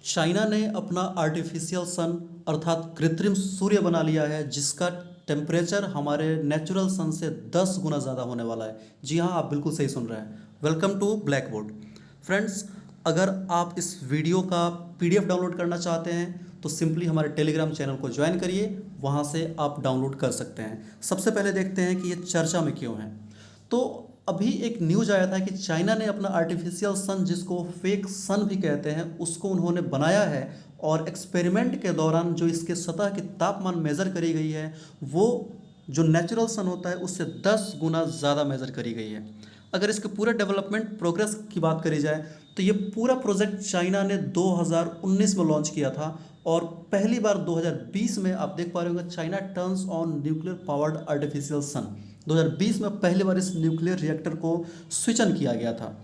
China ने अपना artificial sun अर्थात कृत्रिम सूर्य बना लिया है, जिसका टेम्परेचर हमारे नेचुरल सन से 10 गुना ज़्यादा होने वाला है। जी हाँ, आप बिल्कुल सही सुन रहे हैं। Welcome to black board. Friends, अगर आप इस वीडियो का पीडीएफ डाउनलोड करना चाहते हैं तो सिंपली हमारे टेलीग्राम चैनल को ज्वाइन करिए, वहाँ से आप डाउनलोड कर सकते हैं। सबसे पहले देखते हैं कि ये चर्चा में क्यों है। तो अभी एक न्यूज आया था कि चाइना ने अपना आर्टिफिशियल सन, जिसको फेक सन भी कहते हैं, उसको उन्होंने बनाया है और एक्सपेरिमेंट के दौरान जो इसके सतह की तापमान मेज़र करी गई है वो जो नेचुरल सन होता है उससे 10 गुना ज़्यादा मेज़र करी गई है। अगर इसके पूरे डेवलपमेंट प्रोग्रेस की बात करी जाए तो ये पूरा प्रोजेक्ट चाइना ने 2019 में लॉन्च किया था और पहली बार 2020 में आप देख पा रहे होंगे China turns on nuclear powered artificial sun. 2020 में पहली बार इस न्यूक्लियर रिएक्टर को स्विच ऑन किया गया था।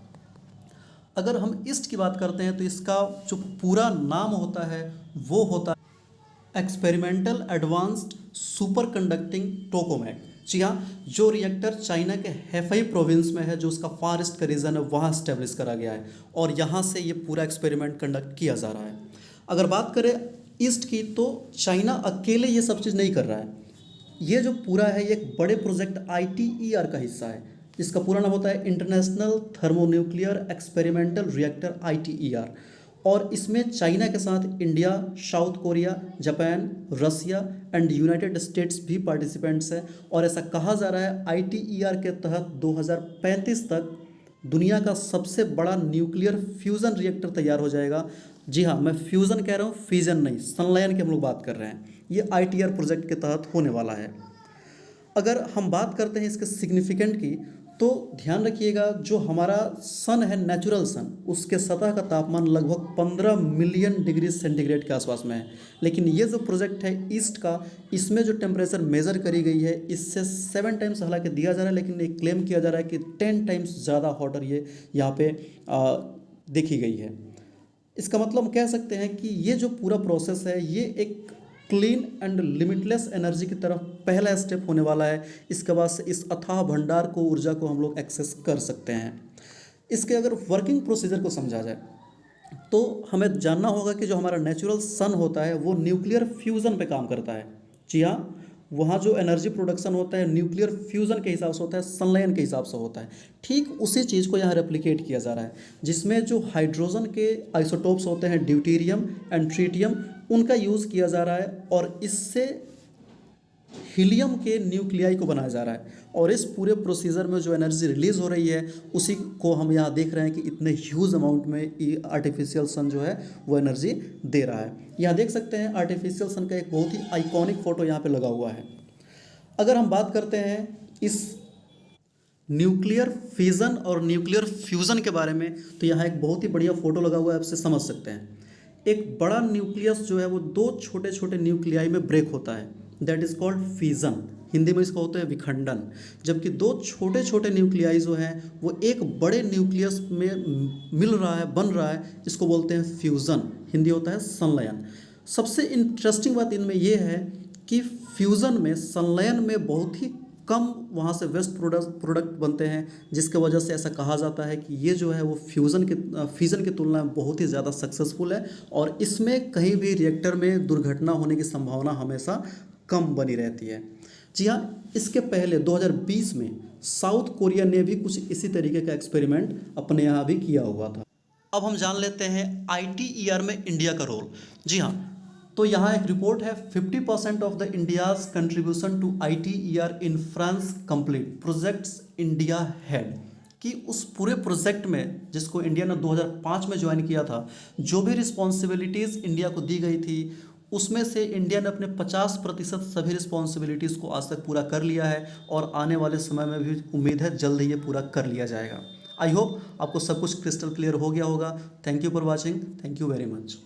अगर हम ईस्ट की बात करते हैं तो इसका जो पूरा नाम होता है वो होता है एक्सपेरिमेंटल एडवांस्ड सुपर कंडक्टिंग टोकामेक। जी हाँ, जो रिएक्टर चाइना के हेफई प्रोविंस में है, जो उसका फार ईस्ट का रीजन है, वहाँ स्टेब्लिश करा गया है और यहाँ से ये पूरा एक्सपेरिमेंट कंडक्ट किया जा रहा है। अगर बात करें ईस्ट की तो चाइना अकेले ये सब चीज़ नहीं कर रहा है। ये जो पूरा है ये एक बड़े प्रोजेक्ट ITER का हिस्सा है, जिसका पूरा नाम होता है international thermonuclear experimental reactor ITER। और इसमें चाइना के साथ India, South Korea, Japan, Russia and United States भी पार्टिसिपेंट्स हैं। और ऐसा कहा जा रहा है ITER के तहत 2035 तक दुनिया का सबसे बड़ा न्यूक्लियर फ्यूज़न रिएक्टर तैयार हो जाएगा। जी हाँ, मैं फ्यूज़न कह रहा हूँ, फिजन नहीं, संलयन की हम लोग बात कर रहे हैं। ये ITER प्रोजेक्ट के तहत होने वाला है। अगर हम बात करते हैं इसके सिग्निफिकेंट की तो ध्यान रखिएगा, जो हमारा सन है नेचुरल सन, उसके सतह का तापमान लगभग 15 मिलियन डिग्री सेंटीग्रेड के आसपास में है। लेकिन ये जो प्रोजेक्ट है ईस्ट का, इसमें जो टेम्परेचर मेज़र करी गई है इससे 7 टाइम्स हालांकि दिया जा रहा है, लेकिन एक क्लेम किया जा रहा है कि 10 टाइम्स ज़्यादा हॉटर ये यहाँ पे देखी गई है। इसका मतलब हम कह सकते हैं कि ये जो पूरा प्रोसेस है ये एक क्लीन एंड लिमिटलेस एनर्जी की तरफ पहला स्टेप होने वाला है। इसके बाद से इस अथाह भंडार को, ऊर्जा को हम लोग एक्सेस कर सकते हैं। इसके अगर वर्किंग प्रोसीजर को समझा जाए तो हमें जानना होगा कि जो हमारा नेचुरल सन होता है वो न्यूक्लियर फ्यूज़न पे काम करता है। जी हाँ, वहाँ जो एनर्जी प्रोडक्शन होता है न्यूक्लियर फ्यूज़न के हिसाब से होता है, संलयन के हिसाब से होता है। ठीक उसी चीज़ को यहाँ रेप्लिकेट किया जा रहा है, जिसमें जो हाइड्रोजन के आइसोटोप्स होते हैं, ड्यूटेरियम एंड ट्रिटियम, उनका यूज़ किया जा रहा है और इससे हीलियम के न्यूक्लियाई को बनाया जा रहा है। और इस पूरे प्रोसीजर में जो एनर्जी रिलीज़ हो रही है उसी को हम यहाँ देख रहे हैं कि इतने ह्यूज अमाउंट में ये आर्टिफिशियल सन जो है वो एनर्जी दे रहा है। यहाँ देख सकते हैं आर्टिफिशियल सन का एक बहुत ही आइकॉनिक फ़ोटो यहाँ पे लगा हुआ है। अगर हम बात करते हैं इस न्यूक्लियर फिजन और न्यूक्लियर फ्यूज़न के बारे में तो यहाँ एक बहुत ही बढ़िया फ़ोटो लगा हुआ है, आपसे समझ सकते हैं। एक बड़ा न्यूक्लियस जो है वो 2 छोटे छोटे न्यूक्लियाई में ब्रेक होता है, that is called fission. Hindi में इसको होता है विखंडन। जबकि 2 छोटे छोटे न्यूक्लियाई जो हैं वो एक बड़े न्यूक्लियस में मिल रहा है, बन रहा है, इसको बोलते हैं फ्यूज़न। हिंदी होता है संलयन। सबसे इंटरेस्टिंग बात इनमें यह है कि फ्यूज़न में, संलयन में बहुत ही कम वहाँ से वेस्ट प्रोडक्ट बनते हैं, जिसके वजह से ऐसा कहा जाता है कि ये जो है वो फ्यूज़न की तुलना में बहुत ही ज़्यादा सक्सेसफुल है और इसमें कहीं भी रिएक्टर में दुर्घटना होने की संभावना हमेशा कम बनी रहती है। जी हाँ, इसके पहले 2020 में साउथ कोरिया ने भी कुछ इसी तरीके का एक्सपेरिमेंट अपने यहाँ भी किया हुआ था। अब हम जान लेते हैं ITER में इंडिया का रोल। जी हाँ, तो यहाँ एक रिपोर्ट है 50% of the India's contribution to ITER in France complete projects India head, कि उस पूरे प्रोजेक्ट में जिसको इंडिया ने 2005 में ज्वाइन किया था, जो भी रिस्पॉन्सिबिलिटीज़ इंडिया को दी गई थी उसमें से इंडिया ने अपने 50% सभी रिस्पॉन्सिबिलिटीज़ को आज तक पूरा कर लिया है और आने वाले समय में भी उम्मीद है जल्द ही ये पूरा कर लिया जाएगा। आई होप आपको सब कुछ क्रिस्टल क्लियर हो गया होगा। Thank you for watching. Thank you very much.